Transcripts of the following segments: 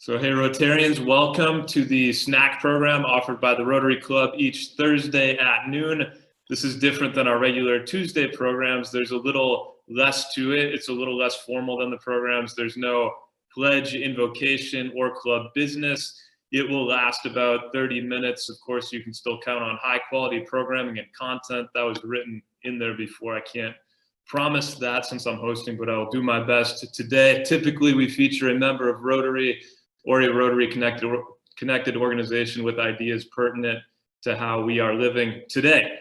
So hey Rotarians, welcome to the snack program offered by the Rotary Club each Thursday at noon. This is different than our regular Tuesday programs. There's a little less to it. It's a little less formal than the programs. There's no pledge, invocation, or club business. It will last about 30 minutes. Of course, you can still count on high quality programming and content that was written in there before. I can't promise that since I'm hosting, but I'll do my best today. Typically, we feature a member of Rotary or a Rotary connected organization with ideas pertinent to how we are living today.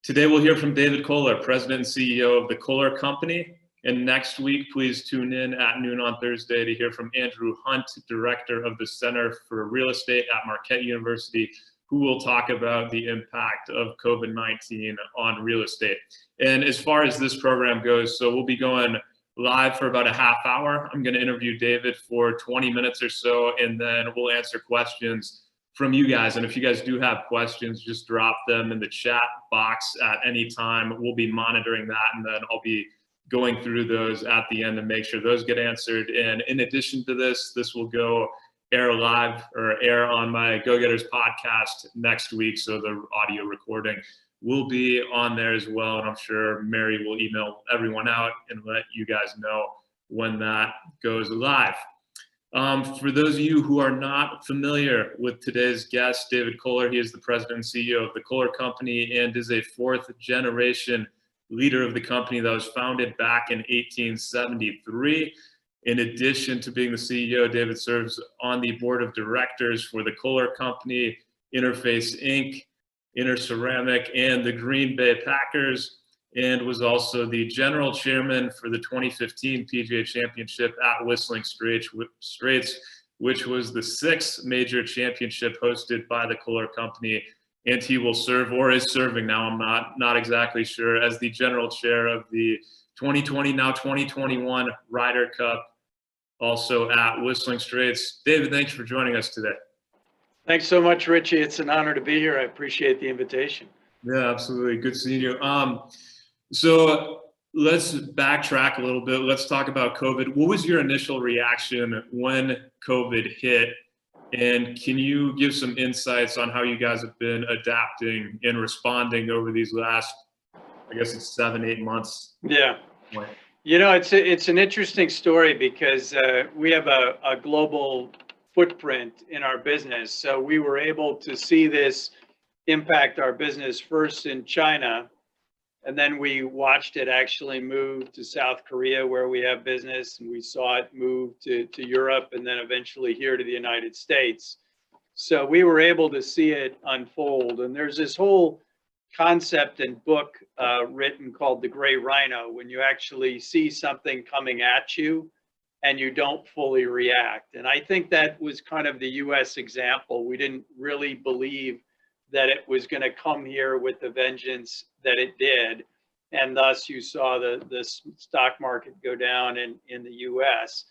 Today we'll hear from David Kohler, President and CEO of the Kohler Company. And next week, please tune in at noon on Thursday to hear from Andrew Hunt, Director of the Center for Real Estate at Marquette University, who will talk about the impact of COVID-19 on real estate. And as far as this program goes, so we'll be going live for about a half hour. I'm going to interview David for 20 minutes or so, and then we'll answer questions from you guys. And if you guys do have questions, just drop them in the chat box at any time. We'll be monitoring that, and then I'll be going through those at the end and make sure those get answered. And in addition to this, this will go air live or air on my Go Getters podcast next week. So the audio recording will be on there as well. And I'm sure Mary will email everyone out and let you guys know when that goes live. For those of you who are not familiar with today's guest, David Kohler, he is the president and CEO of the Kohler Company and is a fourth generation leader of the company that was founded back in 1873. In addition to being the CEO, David serves on the board of directors for the Kohler Company, Interface Inc., Inter Ceramic, and the Green Bay Packers, and was also the general chairman for the 2015 PGA Championship at Whistling Straits, which was the sixth major championship hosted by the Kohler Company. And he will serve, or is serving now, I'm not exactly sure, as the general chair of the 2020, now 2021 Ryder Cup, also at Whistling Straits. David, thanks for joining us today. Thanks so much, Richie. It's an honor to be here. I appreciate the invitation. Yeah, absolutely. Good seeing you. So let's backtrack a little bit. Let's talk about COVID. What was your initial reaction when COVID hit? And can you give some insights on how you guys have been adapting and responding over these last, I guess it's 7-8 months? Yeah. You know, it's an interesting story because we have a global footprint in our business. So we were able to see this impact our business first in China, and then we watched it actually move to South Korea where we have business, and we saw it move to Europe and then eventually here to the United States. So we were able to see it unfold. And there's this whole concept and book written called The Gray Rhino, when you actually see something coming at you and you don't fully react. And I think that was kind of the US example. We didn't really believe that it was going to come here with the vengeance that it did. And thus you saw the stock market go down in the US.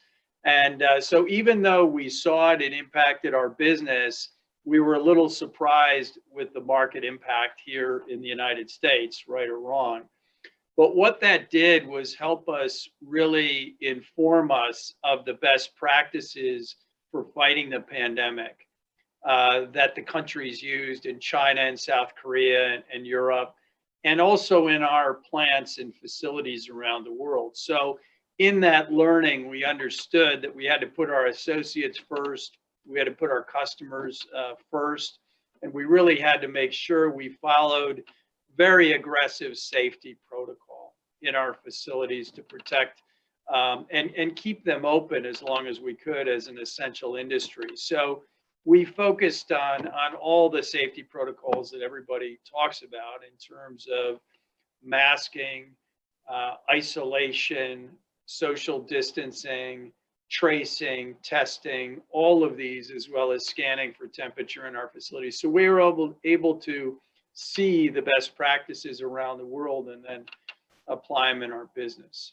And so even though we saw it impacted our business, we were a little surprised with the market impact here in the United States, right or wrong. But what that did was help us really inform us of the best practices for fighting the pandemic that the countries used in China and South Korea and Europe, and also in our plants and facilities around the world. So in that learning, we understood that we had to put our associates first, we had to put our customers first, and we really had to make sure we followed very aggressive safety protocol in our facilities to protect and keep them open as long as we could as an essential industry. So we focused on all the safety protocols that everybody talks about in terms of masking, isolation, social distancing, tracing, testing, all of these, as well as scanning for temperature in our facilities. So we were able to see the best practices around the world and then apply them in our business.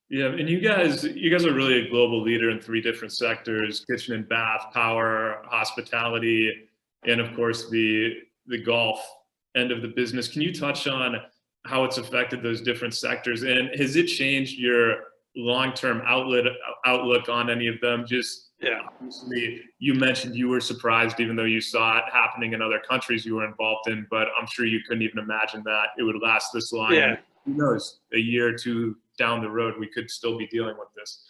Yeah, and you guys are really a global leader in 3 different sectors: kitchen and bath, power, hospitality, and of course the golf end of the business. Can you touch on how it's affected those different sectors, and has it changed your long-term outlook on any of them? Just obviously, you mentioned you were surprised, even though you saw it happening in other countries you were involved in. But I'm sure you couldn't even imagine that it would last this long. Yeah. And who knows? A year or two down the road, we could still be dealing with this.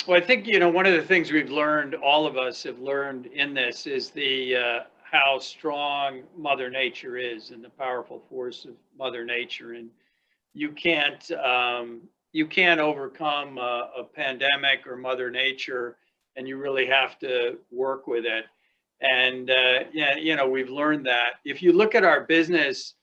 Well, I think, one of the things we've learned, all of us have learned in this, is the how strong Mother Nature is and the powerful force of Mother Nature. And you can't overcome a pandemic or Mother Nature, and you really have to work with it. And we've learned that. If you look at our business,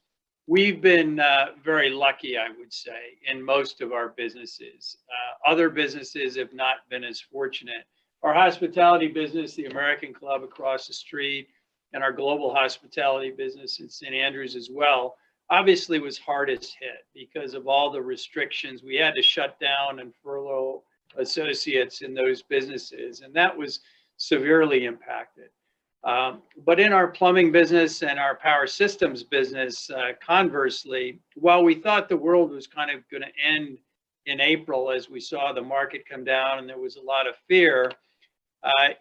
we've been very lucky, I would say, in most of our businesses. Other businesses have not been as fortunate. Our hospitality business, the American Club across the street, and our global hospitality business in St. Andrews as well, obviously was hardest hit because of all the restrictions. We had to shut down and furlough associates in those businesses, and that was severely impacted. But in our plumbing business and our power systems business, conversely, while we thought the world was kind of going to end in April as we saw the market come down and there was a lot of fear,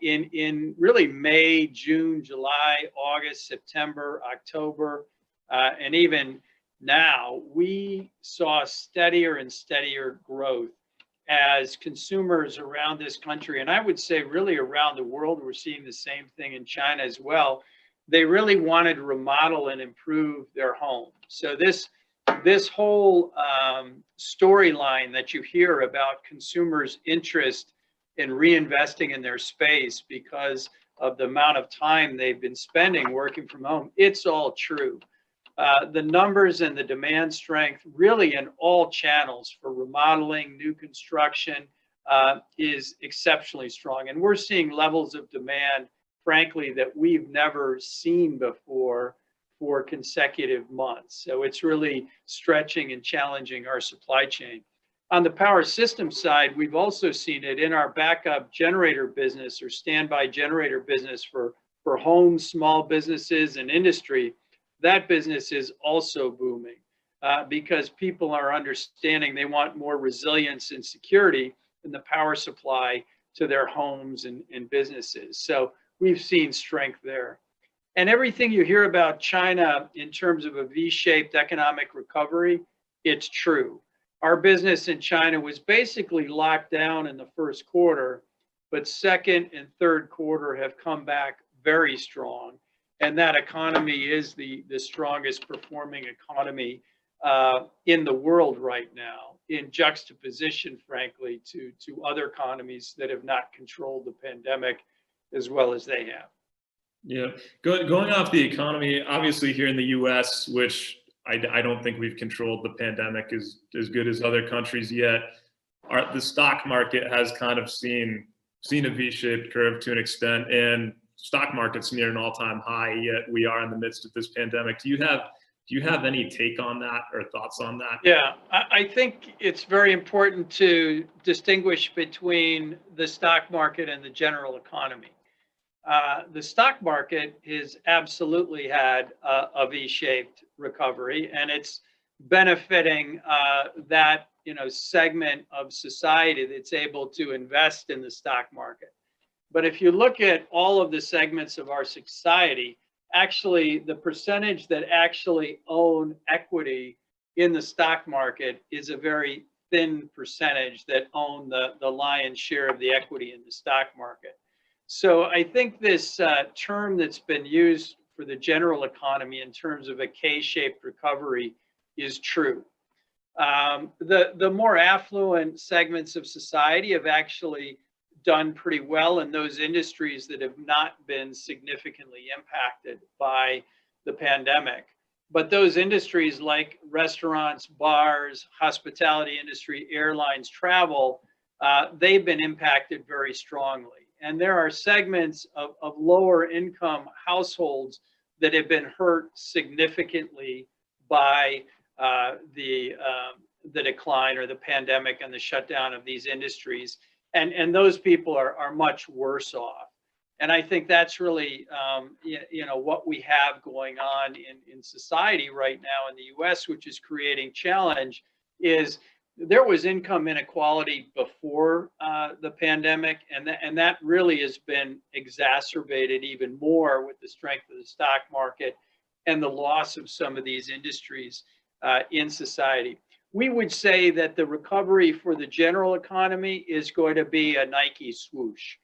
in really May, June, July, August, September, October, and even now, we saw steadier and steadier growth as consumers around this country, and I would say really around the world, we're seeing the same thing in China as well. They really wanted to remodel and improve their home. So this whole storyline that you hear about consumers' interest in reinvesting in their space because of the amount of time they've been spending working from home, it's all true. The numbers and the demand strength really in all channels for remodeling, new construction is exceptionally strong. And we're seeing levels of demand, frankly, that we've never seen before for consecutive months. So it's really stretching and challenging our supply chain. On the power system side, we've also seen it in our backup generator business or standby generator business for homes, small businesses, and industry. That business is also booming because people are understanding they want more resilience and security in the power supply to their homes and businesses. So we've seen strength there. And everything you hear about China in terms of a V-shaped economic recovery, it's true. Our business in China was basically locked down in the first quarter, but second and third quarter have come back very strong. And that economy is the strongest performing economy in the world right now, in juxtaposition, frankly, to other economies that have not controlled the pandemic as well as they have. Yeah, going off the economy, obviously here in the U.S., which I don't think we've controlled the pandemic as good as other countries yet. The stock market has kind of seen a V-shaped curve to an extent, and stock market's near an all-time high. Yet we are in the midst of this pandemic. Do you have any take on that or thoughts on that? Yeah, I think it's very important to distinguish between the stock market and the general economy. The stock market has absolutely had a V-shaped recovery, and it's benefiting that segment of society that's able to invest in the stock market. But if you look at all of the segments of our society, actually the percentage that actually own equity in the stock market is a very thin percentage that own the lion's share of the equity in the stock market. So I think this term that's been used for the general economy in terms of a K-shaped recovery is true. The more affluent segments of society have actually done pretty well in those industries that have not been significantly impacted by the pandemic. But those industries like restaurants, bars, hospitality industry, airlines, travel, they've been impacted very strongly. And there are segments of lower income households that have been hurt significantly by the decline or the pandemic and the shutdown of these industries. And those people are much worse off. And I think that's really, what we have going on in society right now in the US, which is creating challenge, is there was income inequality before the pandemic, and that really has been exacerbated even more with the strength of the stock market and the loss of some of these industries in society. We would say that the recovery for the general economy is going to be a Nike swoosh.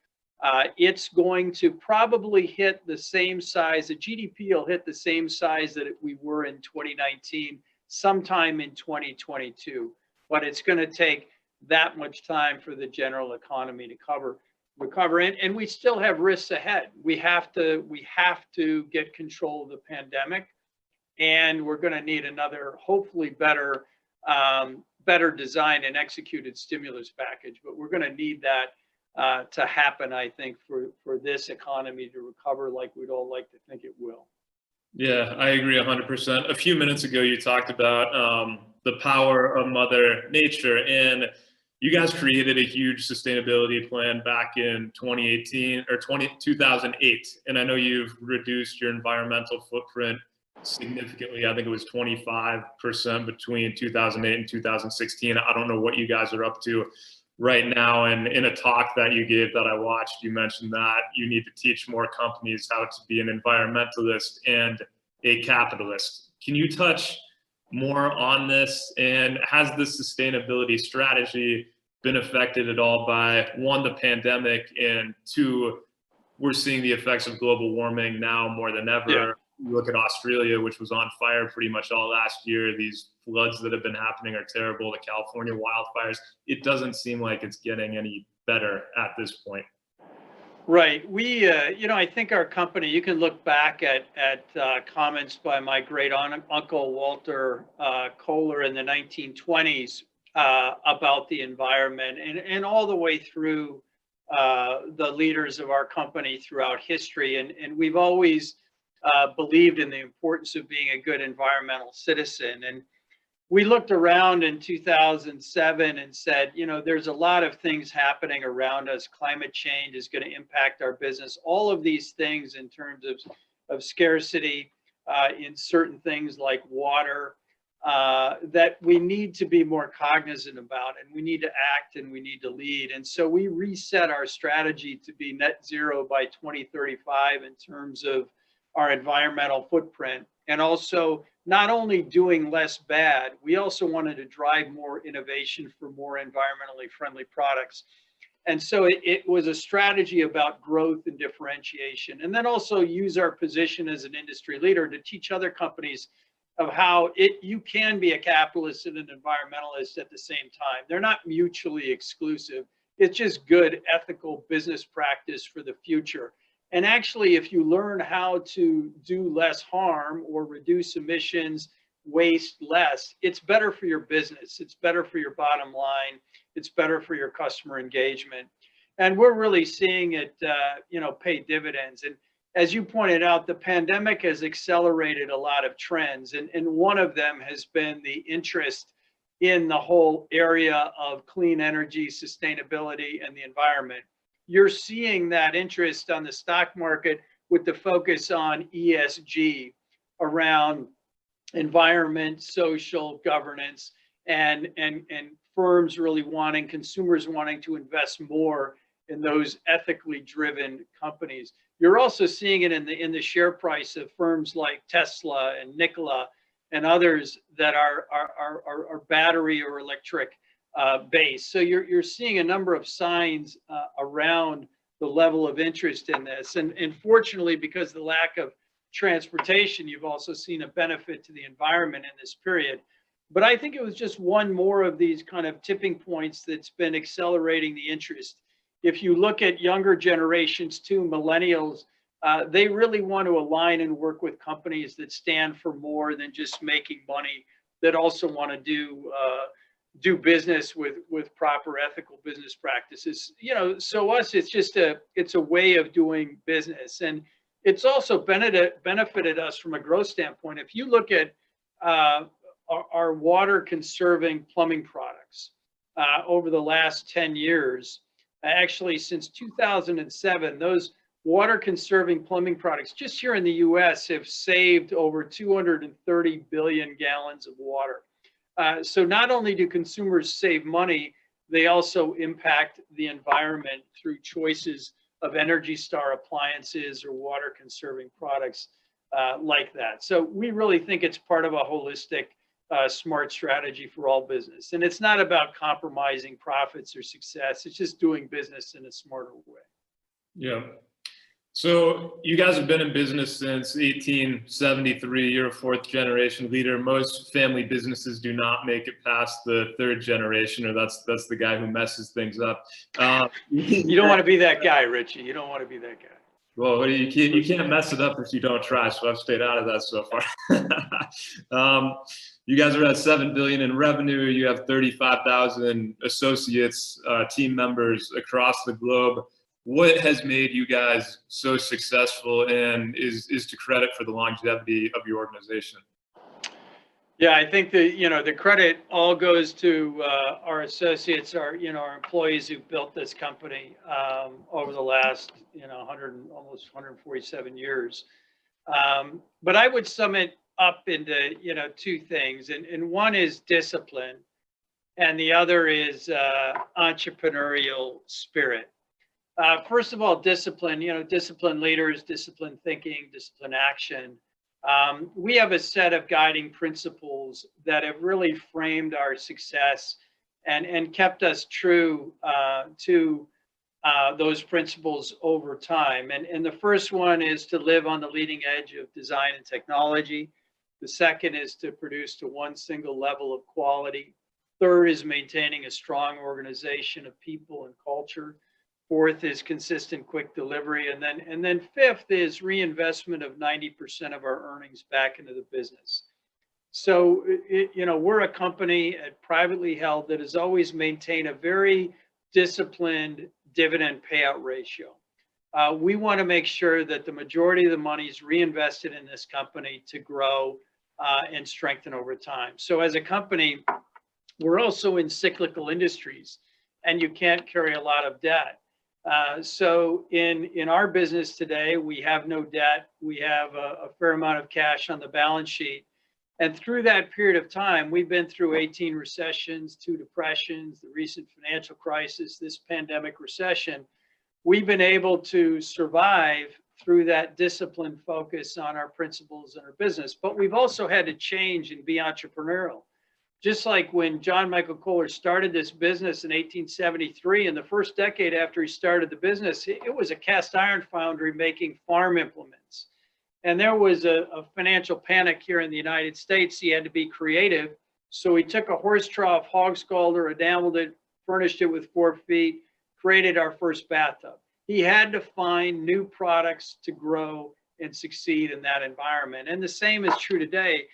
It's going to probably hit the same size, the GDP will hit the same size that we were in 2019, sometime in 2022. But it's going to take that much time for the general economy to recover. And we still have risks ahead. We have to get control of the pandemic, and we're going to need another, hopefully better designed and executed stimulus package. But we're going to need that to happen, I think, for this economy to recover like we'd all like to think it will. Yeah, I agree 100%. A few minutes ago, you talked about the power of Mother Nature, and you guys created a huge sustainability plan back in 2018 or 2008. And I know you've reduced your environmental footprint significantly. I think it was 25% between 2008 and 2016. I don't know what you guys are up to right now. And in a talk that you gave that I watched, you mentioned that you need to teach more companies how to be an environmentalist and a capitalist. Can you touch more on this? And has the sustainability strategy been affected at all by, one, the pandemic, and two, we're seeing the effects of global warming now more than ever? Yeah. You look at Australia, which was on fire pretty much all last year. These floods that have been happening are terrible. The California wildfires. It doesn't seem like it's getting any better at this point. Right. We, I think our company, you can look back at comments by my great uncle, Walter Kohler, in the 1920s about the environment, and all the way through the leaders of our company throughout history. And we've always believed in the importance of being a good environmental citizen. And we looked around in 2007 and said, there's a lot of things happening around us. Climate change is going to impact our business. All of these things in terms of scarcity in certain things like water that we need to be more cognizant about, and we need to act and we need to lead. And so we reset our strategy to be net zero by 2035 in terms of our environmental footprint, and also not only doing less bad, we also wanted to drive more innovation for more environmentally friendly products. And so it was a strategy about growth and differentiation, and then also use our position as an industry leader to teach other companies of how you can be a capitalist and an environmentalist at the same time. They're not mutually exclusive. It's just good ethical business practice for the future. And actually, if you learn how to do less harm or reduce emissions, waste less, it's better for your business. It's better for your bottom line. It's better for your customer engagement. And we're really seeing it, pay dividends. And as you pointed out, the pandemic has accelerated a lot of trends. And one of them has been the interest in the whole area of clean energy, sustainability, and the environment. You're seeing that interest on the stock market with the focus on ESG around environment, social governance, and firms really wanting, consumers wanting to invest more in those ethically driven companies. You're also seeing it in the share price of firms like Tesla and Nikola and others that are battery or electric base. So you're seeing a number of signs around the level of interest in this. And fortunately, because of the lack of transportation, you've also seen a benefit to the environment in this period. But I think it was just one more of these kind of tipping points that's been accelerating the interest. If you look at younger generations too, millennials, they really want to align and work with companies that stand for more than just making money, that also want to do business with proper ethical business practices. So us, it's a way of doing business. And it's also benefited us from a growth standpoint. If you look at our water conserving plumbing products over the last 10 years, actually since 2007, those water conserving plumbing products just here in the US have saved over 230 billion gallons of water. So not only do consumers save money, they also impact the environment through choices of Energy Star appliances or water conserving products like that. So we really think it's part of a holistic, smart strategy for all business. And it's not about compromising profits or success. It's just doing business in a smarter way. Yeah. So you guys have been in business since 1873. You're a fourth generation leader. Most family businesses do not make it past the third generation, or that's the guy who messes things up. You don't want to be that guy, Richie. You don't want to be that guy. Well, you can't mess it up if you don't try. So I've stayed out of that so far. You guys are at $7 billion in revenue. You have 35,000 associates, team members across the globe. What has made you guys so successful, and is to credit for the longevity of your organization? Yeah, I think the credit all goes to our associates, our employees who built this company over the last almost 147 years. But I would sum it up into two things, and one is discipline, and the other is entrepreneurial spirit. First of all, discipline, discipline leaders, discipline thinking, discipline action. We have a set of guiding principles that have really framed our success and kept us true to those principles over time. And the first one is to live on the leading edge of design and technology. The second is to produce to one single level of quality. Third is maintaining a strong organization of people and culture. Fourth is consistent, quick delivery. And then fifth is reinvestment of 90% of our earnings back into the business. So, we're a company privately held that has always maintained a very disciplined dividend payout ratio. We want to make sure that the majority of the money is reinvested in this company to grow and strengthen over time. So as a company, we're also in cyclical industries, and you can't carry a lot of debt. So in our business today, we have no debt. We have a fair amount of cash on the balance sheet. And through that period of time, we've been through 18 recessions, 2 depressions, the recent financial crisis, this pandemic recession. We've been able to survive through that disciplined focus on our principles and our business. But we've also had to change and be entrepreneurial. Just like when John Michael Kohler started this business in 1873, in the first decade after he started the business, it was a cast iron foundry making farm implements. And there was a financial panic here in the United States. He had to be creative. So he took a horse trough, hog scalder, enameled it, furnished it with 4 feet, created our first bathtub. He had to find new products to grow and succeed in that environment. And the same is true today.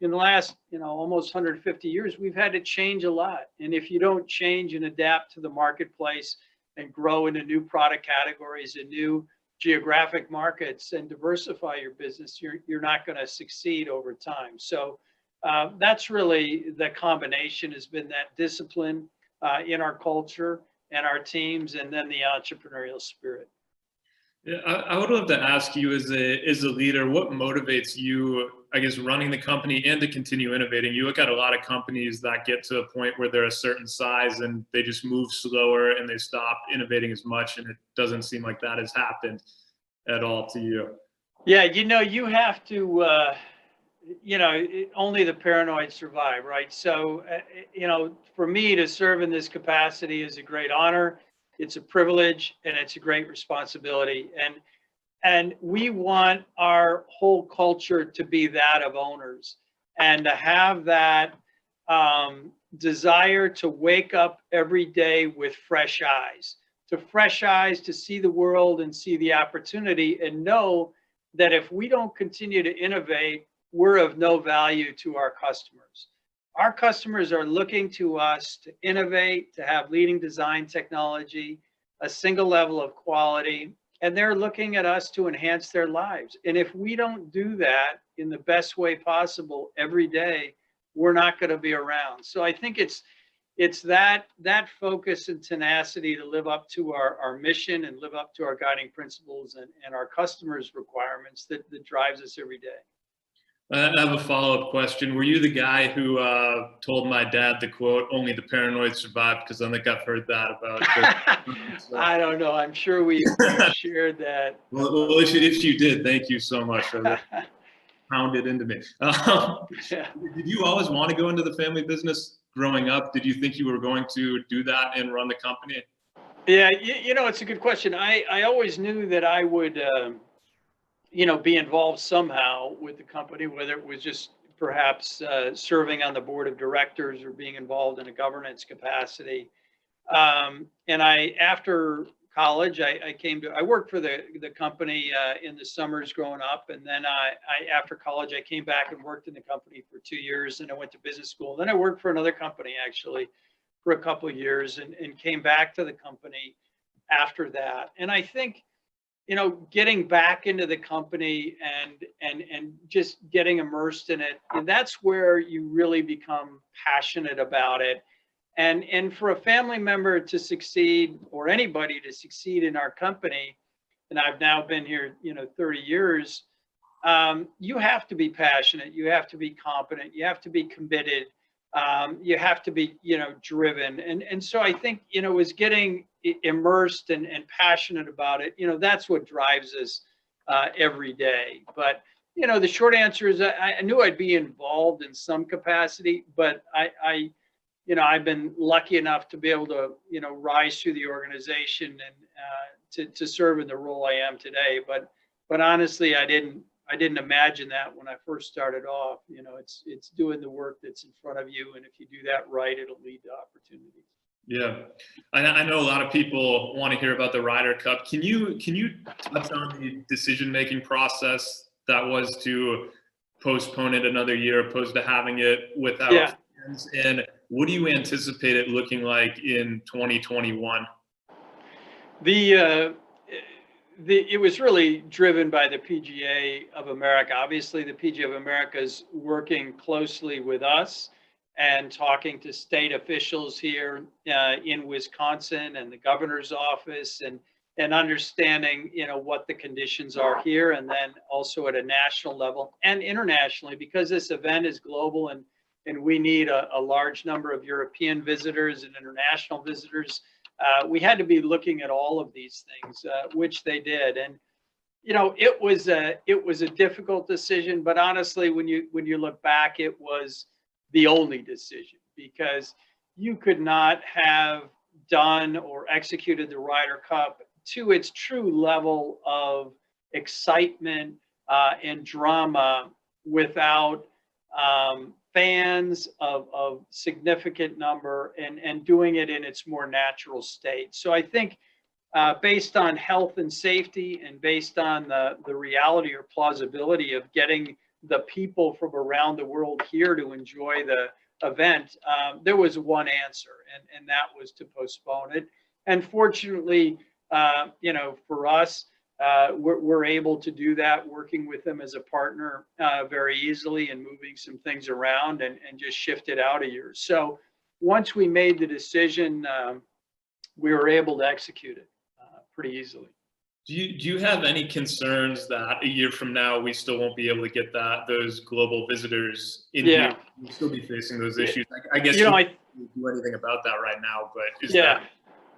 In the last, almost 150 years, we've had to change a lot. And if you don't change and adapt to the marketplace and grow into new product categories and new geographic markets and diversify your business, you're not going to succeed over time. So that's really the combination, has been that discipline in our culture and our teams, and then the entrepreneurial spirit. Yeah, I would love to ask you, as a leader, what motivates you, I guess, running the company and to continue innovating? You look at a lot of companies that get to a point where they're a certain size and they just move slower and they stop innovating as much, and it doesn't seem like that has happened at all to you. Yeah, you have to, only the paranoid survive, right? So, for me to serve in this capacity is a great honor. It's a privilege, and it's a great responsibility. And we want our whole culture to be that of owners, and to have that desire to wake up every day with fresh eyes, to see the world and see the opportunity, and know that if we don't continue to innovate, we're of no value to our customers. Our customers are looking to us to innovate, to have leading design technology, a single level of quality, and they're looking at us to enhance their lives. And if we don't do that in the best way possible every day, we're not going to be around. So I think it's that focus and tenacity to live up to our mission and live up to our guiding principles and our customers' requirements that drives us every day. I have a follow-up question. Were you the guy who told my dad the quote, "Only the paranoid survive"? Because I think I've heard that about. I don't know. I'm sure we've shared that. Well, if you did, thank you so much. I really pounded into me. Yeah. Did you always want to go into the family business growing up? Did you think you were going to do that and run the company? Yeah, it's a good question. I always knew that I would, be involved somehow with the company, whether it was just perhaps serving on the board of directors or being involved in a governance capacity. And after college, I worked for the company in the summers growing up. And then after college, I came back and worked in the company for 2 years. And I went to business school. Then I worked for another company actually for a couple of years and came back to the company after that. And I think, getting back into the company and just getting immersed in it, and that's where you really become passionate about it. And for a family member to succeed, or anybody to succeed in our company, and I've now been here, 30 years, you have to be passionate, you have to be competent, you have to be committed, you have to be, driven. And so I think, is getting immersed and passionate about it, that's what drives us every day. But, the short answer is I knew I'd be involved in some capacity, but I've been lucky enough to be able to, rise through the organization and to serve in the role I am today. But honestly, I didn't imagine that when I first started off. It's doing the work that's in front of you, and if you do that right, it'll lead to opportunities. Yeah, I know a lot of people want to hear about the Ryder Cup. Can you touch on the decision-making process that was to postpone it another year, opposed to having it without Yeah. fans? And what do you anticipate it looking like in 2021? It was really driven by the PGA of America. Obviously, the PGA of America is working closely with us and talking to state officials here in Wisconsin and the governor's office, and understanding, what the conditions are here, and then also at a national level and internationally, because this event is global, and we need a large number of European visitors and international visitors. We had to be looking at all of these things, which they did. And it was a difficult decision, but honestly, when you look back, it was the only decision, because you could not have done or executed the Ryder Cup to its true level of excitement and drama without fans of significant number, and doing it in its more natural state. So I think based on health and safety, and based on the reality or plausibility of getting the people from around the world here to enjoy the event, there was one answer, and that was to postpone it. And fortunately, for us, we're able to do that, working with them as a partner very easily, and moving some things around and just shift it out a year. So once we made the decision, we were able to execute it pretty easily. Do you have any concerns that a year from now we still won't be able to get those global visitors in here? We'll still be facing those issues. I guess you can't do anything about that right now, but is that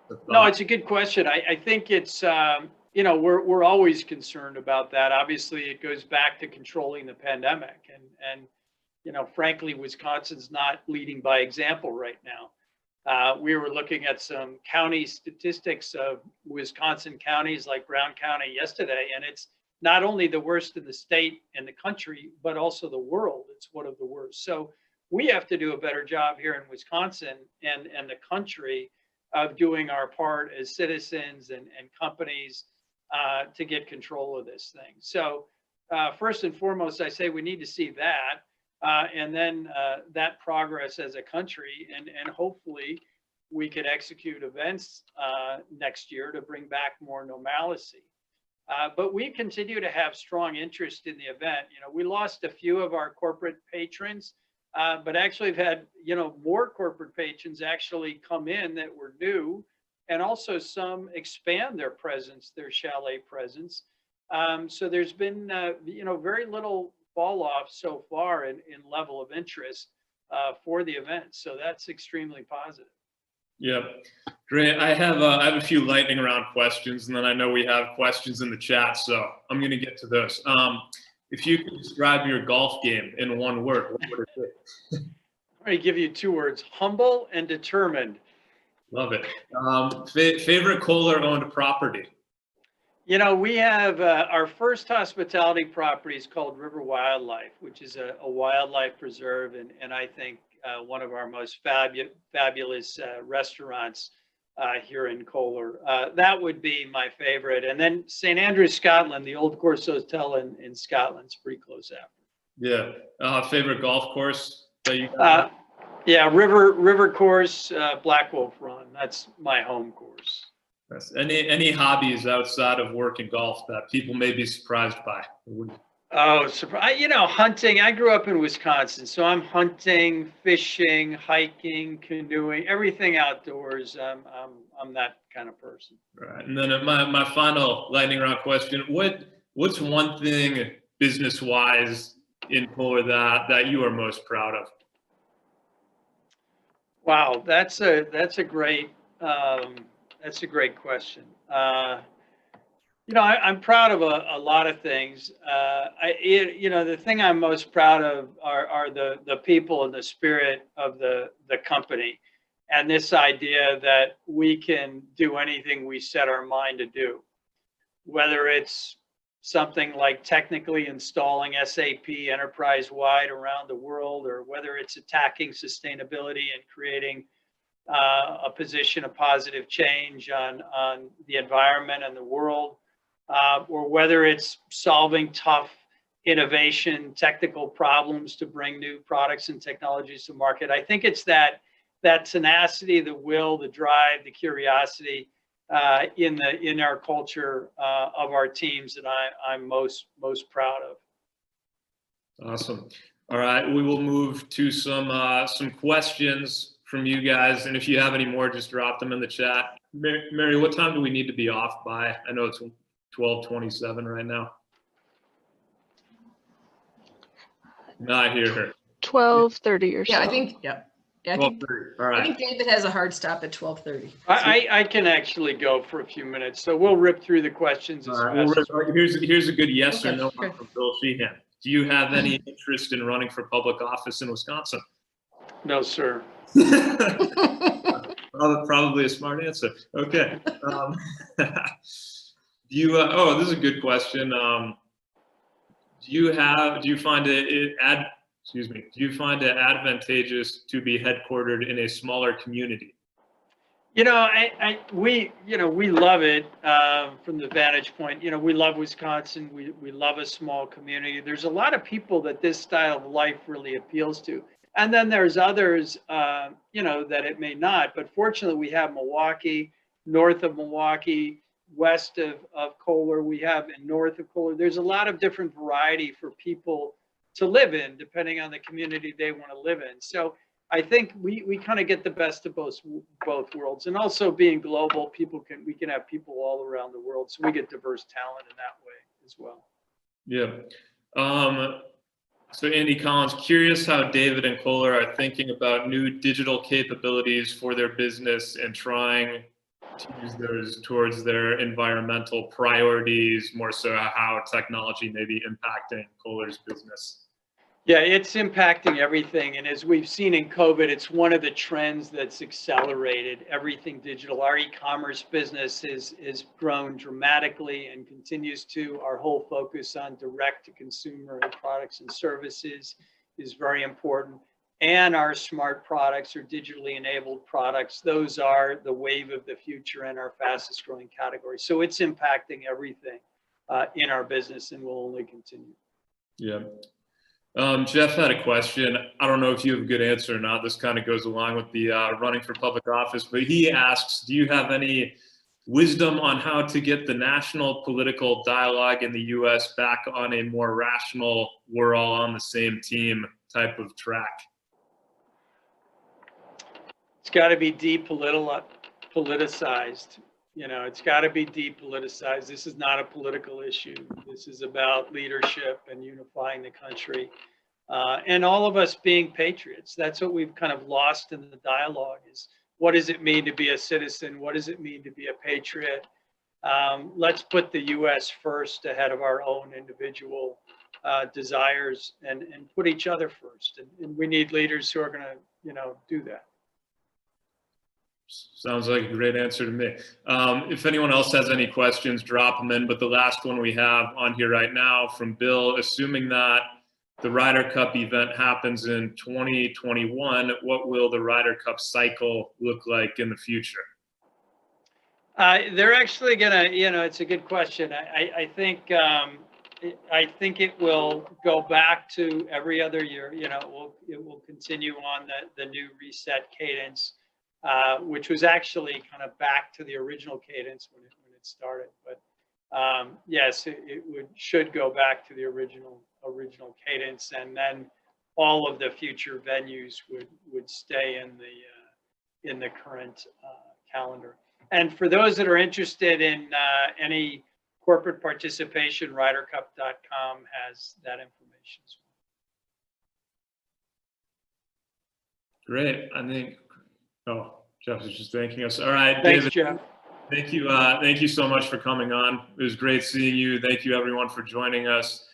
the thought? No, it's a good question. I think it's we're always concerned about that. Obviously, it goes back to controlling the pandemic, and frankly, Wisconsin's not leading by example right now. We were looking at some county statistics of Wisconsin counties like Brown County yesterday, and it's not only the worst in the state and the country, but also the world. It's one of the worst. So we have to do a better job here in Wisconsin and the country of doing our part as citizens and companies to get control of this thing. So first and foremost, I say we need to see that. And then that progress as a country, and hopefully we could execute events next year to bring back more normalcy. But we continue to have strong interest in the event. We lost a few of our corporate patrons, but actually have had more corporate patrons actually come in that were new, and also some expand their presence, their chalet presence. So there's been very little fall off so far in level of interest for the event. So that's extremely positive. Yeah, great. I have a few lightning round questions, and then I know we have questions in the chat, so I'm going to get to those. If you could describe your golf game in one word, what would it be? I'm going to give you 2 words: humble and determined. Love it. Favorite Kohler-owned property? You know, we have our first hospitality property is called River Wildlife, which is a wildlife preserve, and I think one of our most fabulous restaurants here in Kohler. That would be my favorite. And then St. Andrews, Scotland, the Old Course Hotel in Scotland's pretty close after. Yeah. Favorite golf course that you yeah, River Course, Black Wolf Run. That's my home course. Any hobbies outside of work and golf that people may be surprised by? Oh, you know, hunting. I grew up in Wisconsin, so I'm hunting, fishing, hiking, canoeing, everything outdoors. I'm that kind of person. Right. And then my final lightning round question: what's one thing business-wise in Kohler that you are most proud of? Wow, that's a great question. You know, I'm proud of a lot of things. You know, the thing I'm most proud of are the people and the spirit of the company, and this idea that we can do anything we set our mind to do, whether it's something like technically installing SAP enterprise-wide around the world, or whether it's attacking sustainability and creating a position of positive change on the environment and the world, or whether it's solving tough innovation, technical problems to bring new products and technologies to market. I think it's that tenacity, the will, the drive, the curiosity in our culture of our teams that I'm most proud of. Awesome. All right, we will move to some questions from you guys, and if you have any more, just drop them in the chat. Mary, what time do we need to be off by? I know it's 12:27 right now. Not hear her. 12:30 or so. Yeah, I think. Yeah. I think, all right. I think David has a hard stop at 12:30. I can actually go for a few minutes, so we'll rip through the questions. All right. Here's a good yes or no one from Bill Sheehan. Do you have any interest in running for public office in Wisconsin? No, sir. Probably a smart answer. Okay. Do you? Oh, this is a good question. Do you find it advantageous to be headquartered in a smaller community? You know, we love it from the vantage point. You know, we love Wisconsin. We love a small community. There's a lot of people that this style of life really appeals to. And then there's others, you know, that it may not. But fortunately, we have Milwaukee, north of Milwaukee, west of Kohler. We have in north of Kohler. There's a lot of different variety for people to live in, depending on the community they want to live in. So I think we kind of get the best of both worlds. And also being global, we can have people all around the world. So we get diverse talent in that way as well. Yeah. So Andy Collins, curious how David and Kohler are thinking about new digital capabilities for their business and trying to use those towards their environmental priorities, more so how technology may be impacting Kohler's business. Yeah, it's impacting everything. And as we've seen in COVID, it's one of the trends that's accelerated everything digital. Our e-commerce business is grown dramatically and continues to. Our whole focus on direct to consumer and products and services is very important. And our smart products or digitally enabled products, those are the wave of the future and our fastest growing category. So it's impacting everything in our business and will only continue. Yeah. Jeff had a question. I don't know if you have a good answer or not. This kind of goes along with the running for public office, but he asks, do you have any wisdom on how to get the national political dialogue in the U.S. back on a more rational, we're all on the same team type of track? It's got to be depoliticized. You know, it's got to be depoliticized. This is not a political issue. This is about leadership and unifying the country. And all of us being patriots. That's what we've kind of lost in the dialogue is, what does it mean to be a citizen? What does it mean to be a patriot? Let's put the U.S. first ahead of our own individual desires and put each other first. And we need leaders who are going to, you know, do that. Sounds like a great answer to me. If anyone else has any questions, drop them in. But the last one we have on here right now from Bill, assuming that the Ryder Cup event happens in 2021, what will the Ryder Cup cycle look like in the future? They're actually gonna, you know, it's a good question. I think it will go back to every other year. You know, it will continue on the new reset cadence, which was actually kind of back to the original cadence when it started. But yes, it should go back to the original cadence, and then all of the future venues would stay in the current calendar. And for those that are interested in any corporate participation, RyderCup.com has that information as well. Great. I think, oh, Jeff is just thanking us. All right, Thanks, David. Jeff. Thank you. Thank you so much for coming on. It was great seeing you. Thank you everyone for joining us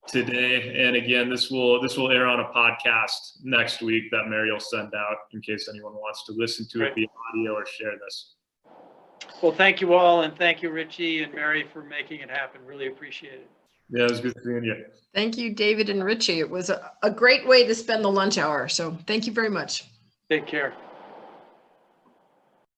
today. And again, this will air on a podcast next week that Mary will send out in case anyone wants to listen to it via audio or share this. Well, thank you all, and thank you, Richie and Mary, for making it happen. Really appreciate it. Yeah, it was good seeing you. Thank you, David and Richie. It was a great way to spend the lunch hour. So thank you very much. Take care.